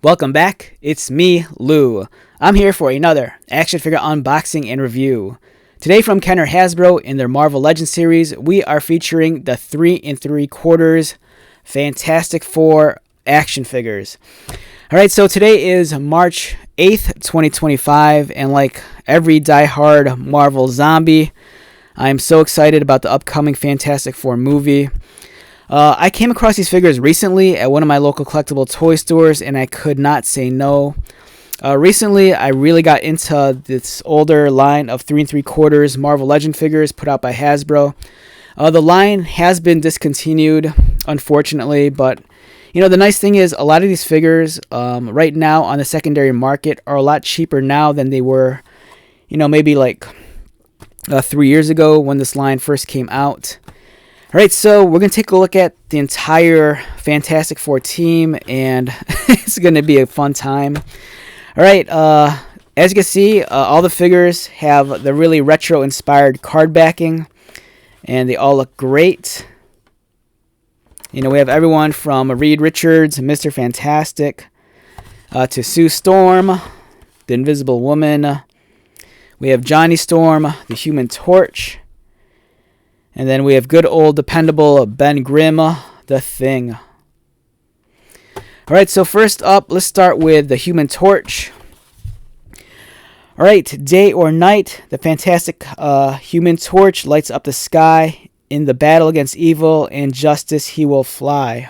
Welcome back, it's me, Lou. I'm here for another action figure unboxing and review. Today from Kenner Hasbro in their Marvel Legends series, we are featuring the 3 3/4 Fantastic Four action figures. Alright, so today is March 8th, 2025, and like every die-hard Marvel zombie, I'm so excited about the upcoming Fantastic Four movie. I came across these figures recently at one of my local collectible toy stores, and I could not say no. Recently, I really got into this older line of 3 3/4 Marvel Legend figures put out by Hasbro. The line has been discontinued, unfortunately, but the nice thing is a lot of these figures right now on the secondary market are a lot cheaper now than they were, maybe like 3 years ago when this line first came out. Alright, so we're going to take a look at the entire Fantastic Four team, and it's going to be a fun time. Alright, as you can see, all the figures have the really retro-inspired card backing, and they all look great. We have everyone from Reed Richards, Mr. Fantastic, to Sue Storm, the Invisible Woman. We have Johnny Storm, the Human Torch. And then we have good old dependable Ben Grimm, the Thing. Alright, so first up, let's start with the Human Torch. Alright, day or night, the fantastic Human Torch lights up the sky. In the battle against evil and justice, he will fly.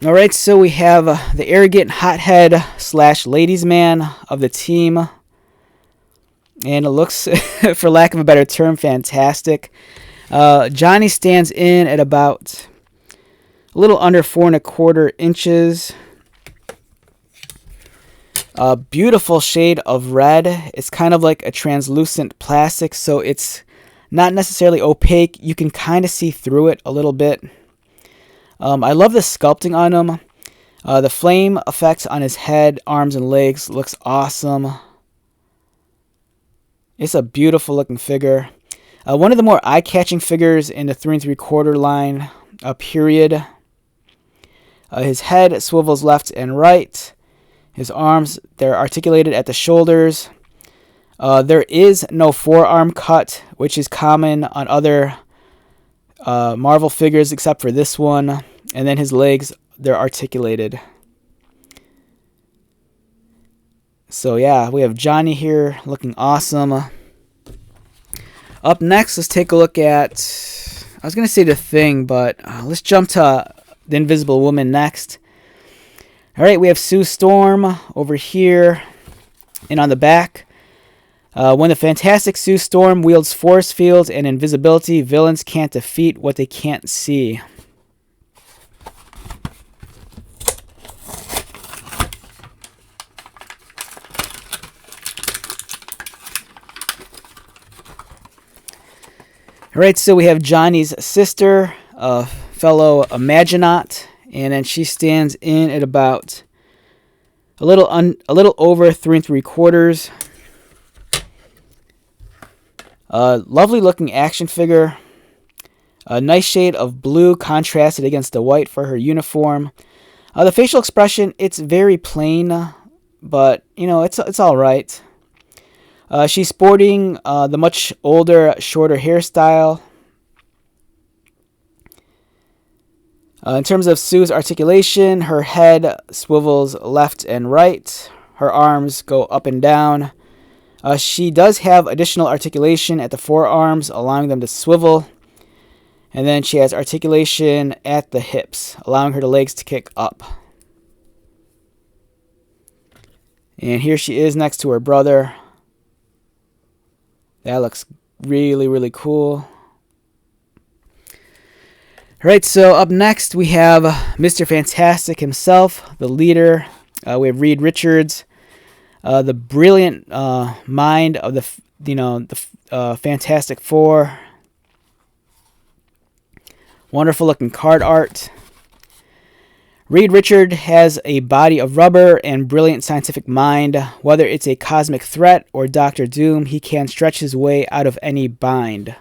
Alright, so we have the arrogant hothead / ladies man of the team. And it looks, for lack of a better term, fantastic. Johnny stands in at about a little under 4 1/4 inches. A beautiful shade of red. It's kind of like a translucent plastic, so it's not necessarily opaque. You can kind of see through it a little bit. I love the sculpting on him. The flame effects on his head, arms, and legs looks awesome. It's a beautiful looking figure. One of the more eye-catching figures in the 3 3/4 line, period. His head swivels left and right. His arms, they're articulated at the shoulders. There is no forearm cut, which is common on other Marvel figures except for this one. And then his legs, they're articulated. So yeah, we have Johnny here looking awesome. Up next, let's take a look at, I was going to say the Thing, but let's jump to the Invisible Woman next. Alright, we have Sue Storm over here. And on the back, when the fantastic Sue Storm wields force fields and invisibility, villains can't defeat what they can't see. Alright, so we have Johnny's sister, fellow Imaginaut, and then she stands in at about a little over 3 3/4. Lovely looking action figure. A nice shade of blue contrasted against the white for her uniform. The facial expression, it's very plain, but it's all right. She's sporting the much older, shorter hairstyle. In terms of Sue's articulation, her head swivels left and right. Her arms go up and down. She does have additional articulation at the forearms, allowing them to swivel. And then she has articulation at the hips, allowing her legs to kick up. And here she is next to her brother. That looks really, really cool. Alright, so up next we have Mr. Fantastic himself, the leader. We have Reed Richards, the brilliant mind of the Fantastic Four. Wonderful looking card art. Reed Richard has a body of rubber and brilliant scientific mind. Whether it's a cosmic threat or Doctor Doom, he can stretch his way out of any bind.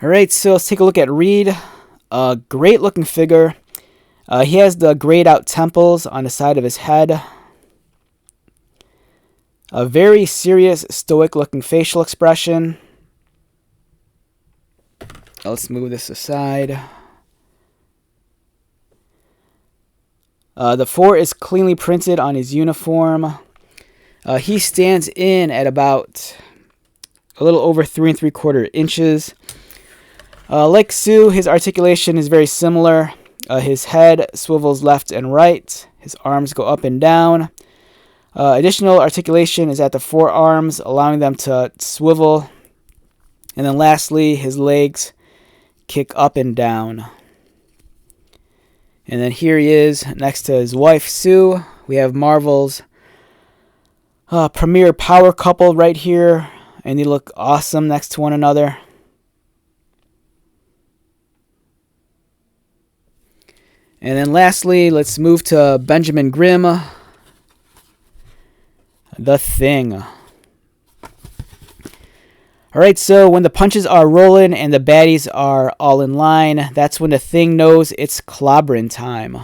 Alright, so let's take a look at Reed. A great looking figure. He has the grayed out temples on the side of his head. A very serious, stoic looking facial expression. Let's move this aside. The 4 is cleanly printed on his uniform. He stands in at about a little over 3 3/4 inches. Like Sue, his articulation is very similar. His head swivels left and right. His arms go up and down. Additional articulation is at the forearms, allowing them to swivel. And then lastly, his legs kick up and down. And then here he is next to his wife, Sue. We have Marvel's premier power couple right here. And they look awesome next to one another. And then lastly, let's move to Benjamin Grimm, the Thing. Alright, so when the punches are rolling and the baddies are all in line, that's when the Thing knows it's clobbering time.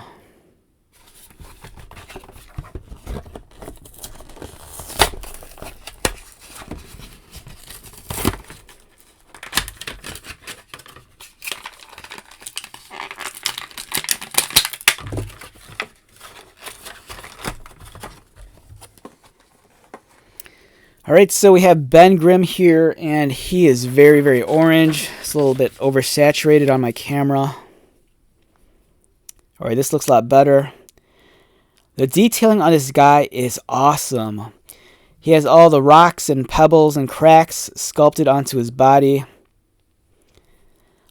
Alright, so we have Ben Grimm here, and he is very, very orange. It's a little bit oversaturated on my camera. Alright, this looks a lot better. The detailing on this guy is awesome. He has all the rocks and pebbles and cracks sculpted onto his body.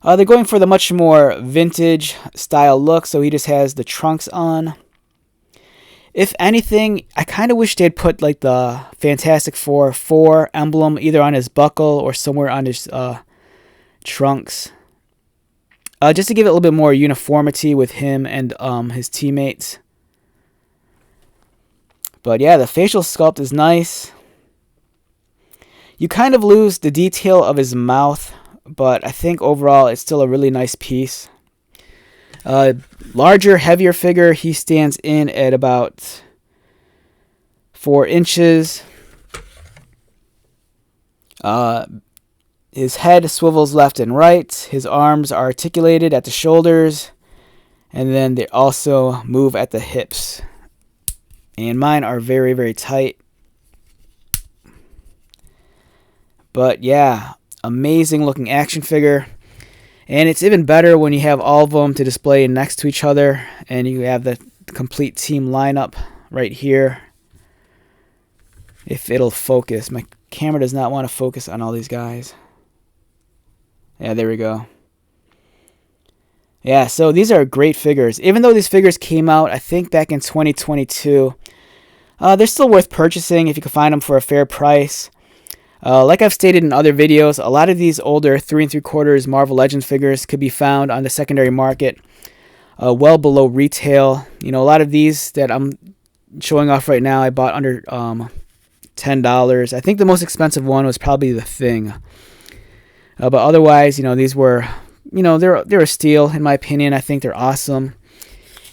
They're going for the much more vintage style look, so he just has the trunks on. If anything, I kind of wish they'd put like the Fantastic Four 4 emblem either on his buckle or somewhere on his trunks. Just to give it a little bit more uniformity with him and his teammates. But yeah, the facial sculpt is nice. You kind of lose the detail of his mouth, but I think overall it's still a really nice piece. Larger, heavier figure, he stands in at about 4 inches. His head swivels left and right. His arms are articulated at the shoulders. And then they also move at the hips. And mine are very, very tight. But yeah, amazing looking action figure. And it's even better when you have all of them to display next to each other. And you have the complete team lineup right here. If it'll focus. My camera does not want to focus on all these guys. Yeah, there we go. Yeah, so these are great figures. Even though these figures came out, I think, back in 2022, they're still worth purchasing if you can find them for a fair price. Like I've stated in other videos, a lot of these older 3 3/4 Marvel Legends figures could be found on the secondary market well below retail. You know, a lot of these that I'm showing off right now I bought under $10. I think the most expensive one was probably the Thing. But otherwise, you know, these were, you know, they're a steal in my opinion. I think they're awesome.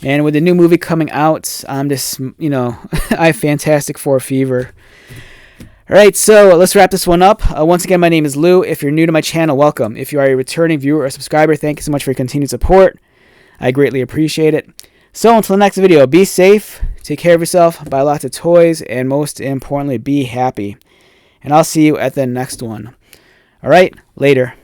And with the new movie coming out, I'm just, you know, I have Fantastic Four fever. Alright, so let's wrap this one up. Once again, my name is Lou. If you're new to my channel, welcome. If you are a returning viewer or subscriber, thank you so much for your continued support. I greatly appreciate it. So until the next video, be safe, take care of yourself, buy lots of toys, and most importantly, be happy. And I'll see you at the next one. Alright, later.